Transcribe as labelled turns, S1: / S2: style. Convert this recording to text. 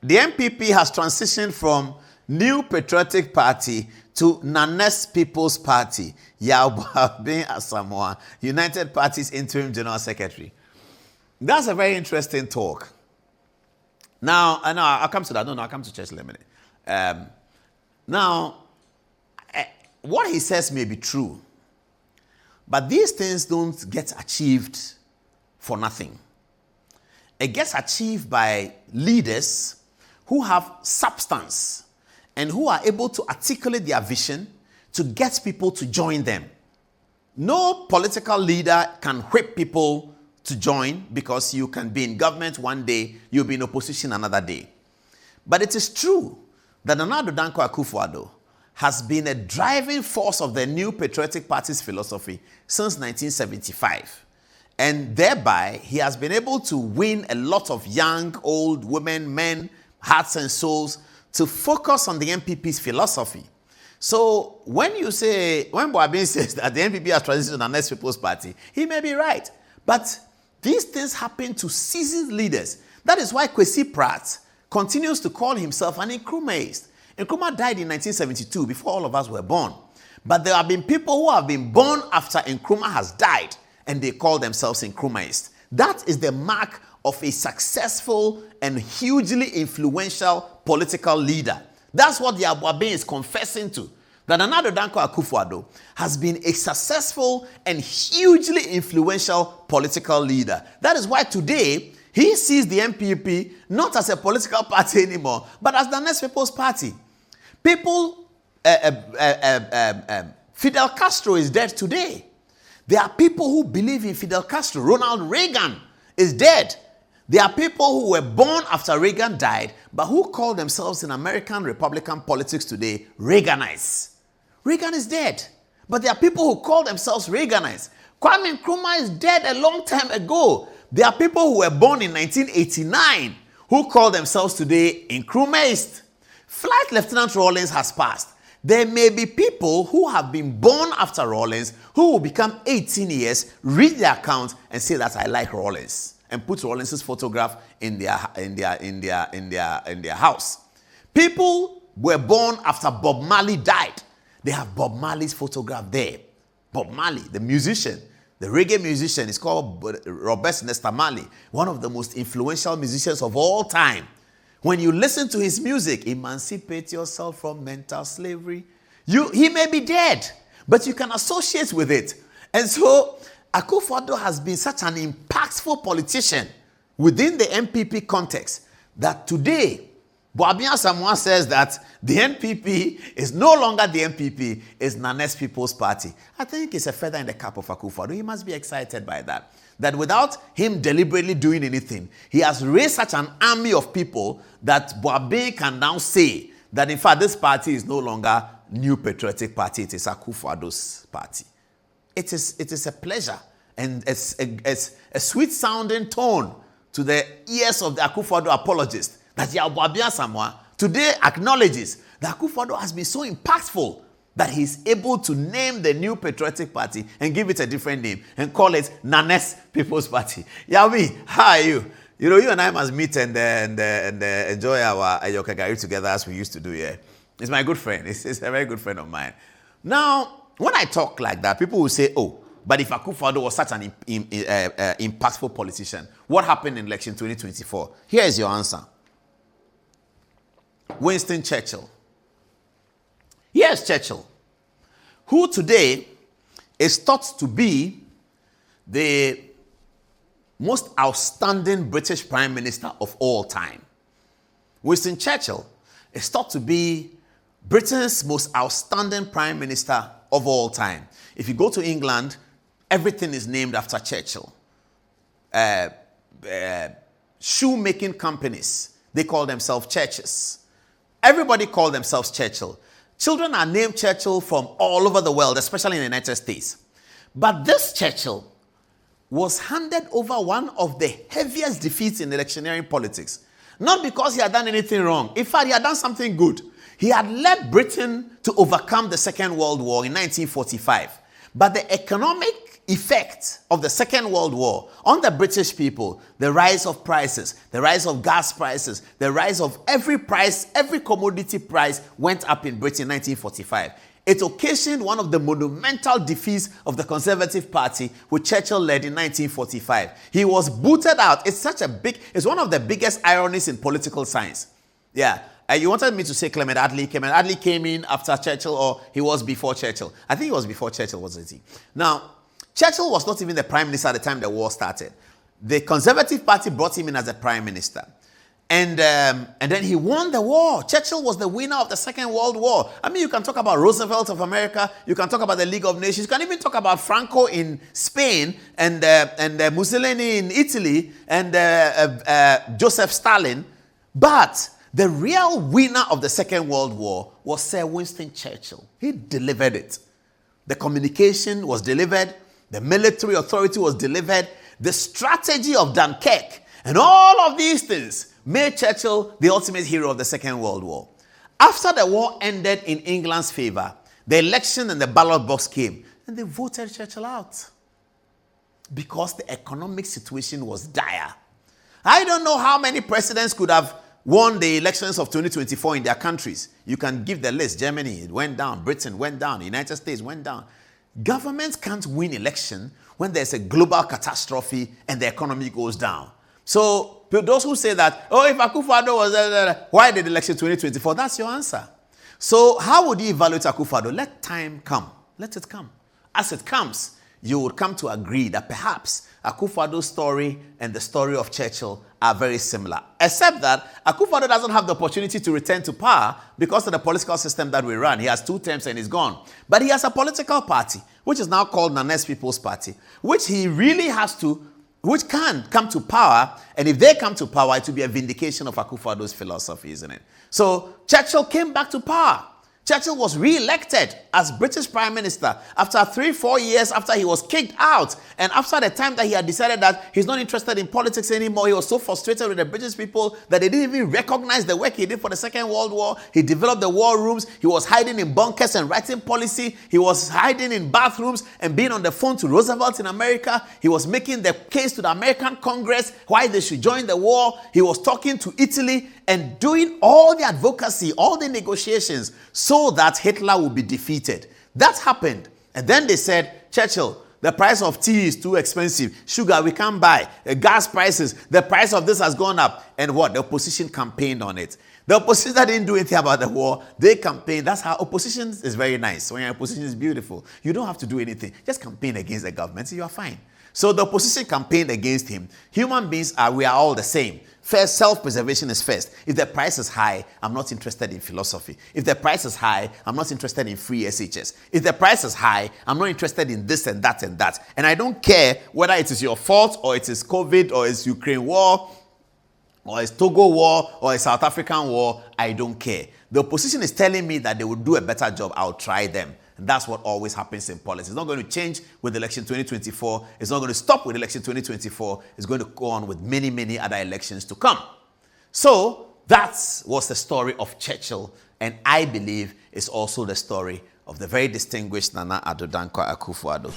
S1: the NPP has transitioned from New Patriotic Party to Nanes People's Party. Yaw Buabeng Asamoah, United Party's interim general secretary. That's a very interesting talk. Now, I'll come to that. No, I'll come to Churchill in a minute. What he says may be true, but these things don't get achieved for nothing. It gets achieved by leaders who have substance and who are able to articulate their vision to get people to join them. No political leader can whip people to join because you can be in government one day, you'll be in opposition another day. But it is true that Adom-Otchere Akufo-Addo has been a driving force of the New Patriotic Party's philosophy since 1975. And thereby, he has been able to win a lot of young, old, women, men, hearts and souls to focus on the NPP's philosophy. So when Buabeng says that the NPP has transitioned to the next People's Party, he may be right. But these things happen to seasoned leaders. That is why Kwesi Pratt continues to call himself an Nkrumahist. Nkrumah died in 1972, before all of us were born. But there have been people who have been born after Nkrumah has died, and they call themselves Nkrumahists. That is the mark of a successful and hugely influential political leader. That's what Yaw Buabeng is confessing to. That Adom-Otchere Akufo-Addo has been a successful and hugely influential political leader. That is why today he sees the NPP not as a political party anymore, but as the next People's Party. Fidel Castro is dead today. There are people who believe in Fidel Castro. Ronald Reagan is dead. There are people who were born after Reagan died, but who call themselves in American Republican politics today Reaganites. Reagan is dead, but there are people who call themselves Reaganites. Kwame Nkrumah is dead a long time ago. There are people who were born in 1989 who call themselves today Nkrumahists. Flight Lieutenant Rawlings has passed. There may be people who have been born after Rawlings who will become 18 years, read their account, and say that I like Rawlings, and put Rawlings' photograph in their house. People were born after Bob Marley died. They have Bob Marley's photograph there. Bob Marley, the musician, the reggae musician, is called Robert Nesta Marley, one of the most influential musicians of all time. When you listen to his music, emancipate yourself from mental slavery. He may be dead, but you can associate with it. And so Akufo-Addo has been such an impactful politician within the NPP context that today, Buabeng Asamoah says that the NPP is no longer the NPP, it's Nanes People's Party. I think it's a feather in the cap of Akufo-Addo. He must be excited by that. That without him deliberately doing anything, he has raised such an army of people that Buabeng can now say that in fact this party is no longer New Patriotic Party, it is Akufo-Addo's party. It is a pleasure and it's a sweet-sounding tone to the ears of the Akufo-Addo apologists that Yaw Buabeng Asamoah today acknowledges that Akufo-Addo has been so impactful that he's able to name the New Patriotic Party and give it a different name and call it Nanes People's Party. Yawi, how are you? You know, you and I must meet and enjoy our Ayokagari together as we used to do here. He's my good friend. He's a very good friend of mine. Now, when I talk like that, people will say, oh, but if Akufo-Addo was such an impactful politician, what happened in election 2024? Here is your answer. Winston Churchill. Here's Churchill, who today is thought to be the most outstanding British Prime Minister of all time. Winston Churchill is thought to be Britain's most outstanding Prime Minister of all time. If you go to England, everything is named after Churchill. Shoemaking companies, they call themselves churches. Everybody called themselves Churchill. Children are named Churchill from all over the world, especially in the United States. But this Churchill was handed over one of the heaviest defeats in electioneering politics. Not because he had done anything wrong. In fact, he had done something good. He had led Britain to overcome the Second World War in 1945. But the economic effect of the Second World War on the British people, the rise of prices, the rise of gas prices, the rise of every price, every commodity price went up in Britain in 1945. It occasioned one of the monumental defeats of the Conservative Party, which Churchill led in 1945. He was booted out. It's one of the biggest ironies in political science. Yeah. You wanted me to say Clement Attlee. Clement Attlee came in after Churchill, or he was before Churchill. I think he was before Churchill, wasn't he? Now, Churchill was not even the prime minister at the time the war started. The Conservative Party brought him in as a prime minister. And then he won the war. Churchill was the winner of the Second World War. I mean, you can talk about Roosevelt of America. You can talk about the League of Nations. You can even talk about Franco in Spain and Mussolini in Italy and Joseph Stalin. But the real winner of the Second World War was Sir Winston Churchill. He delivered it. The communication was delivered. The military authority was delivered. The strategy of Dunkirk and all of these things made Churchill the ultimate hero of the Second World War. After the war ended in England's favor, the election and the ballot box came, and they voted Churchill out because the economic situation was dire. I don't know how many presidents could have won the elections of 2024 in their countries. You can give the list. Germany, it went down. Britain went down. The United States went down. Governments can't win election when there's a global catastrophe and the economy goes down. So those who say that, oh, if Akufo-Addo was why did election 2024? That's your answer. So how would you evaluate Akufo-Addo? Let time come. Let it come. As it comes, you would come to agree that perhaps Akufo-Addo's story and the story of Churchill are very similar. Except that Akufo-Addo doesn't have the opportunity to return to power because of the political system that we run. He has 2 terms and he's gone. But he has a political party, which is now called Nana's People's Party, which he really has to, which can come to power. And if they come to power, it will be a vindication of Akufo-Addo's philosophy, isn't it? So Churchill came back to power. Churchill was re-elected as British Prime Minister after 3-4 years after he was kicked out. And after the time that he had decided that he's not interested in politics anymore, he was so frustrated with the British people that they didn't even recognize the work he did for the Second World War. He developed the war rooms. He was hiding in bunkers and writing policy. He was hiding in bathrooms and being on the phone to Roosevelt in America. He was making the case to the American Congress why they should join the war. He was talking to Italy and doing all the advocacy, all the negotiations so that Hitler would be defeated. That happened. And then they said, Churchill, the price of tea is too expensive. Sugar, we can't buy. Gas prices, the price of this has gone up. And what? The opposition campaigned on it. The opposition didn't do anything about the war. They campaigned. That's how opposition is very nice. When your opposition is beautiful, you don't have to do anything. Just campaign against the government, so you are fine. So the opposition campaigned against him. Human beings we are all the same. First, self-preservation is first. If the price is high, I'm not interested in philosophy. If the price is high, I'm not interested in free SHS. If the price is high, I'm not interested in this and that and that. And I don't care whether it is your fault or it is COVID or it's Ukraine war or it's Togo war or it's South African war. I don't care. The opposition is telling me that they will do a better job. I'll try them. And that's what always happens in politics. It's not going to change with election 2024. It's not going to stop with election 2024. It's going to go on with many, many other elections to come. So that was the story of Churchill. And I believe it's also the story of the very distinguished Nana Addo Dankwa Akufo-Addo.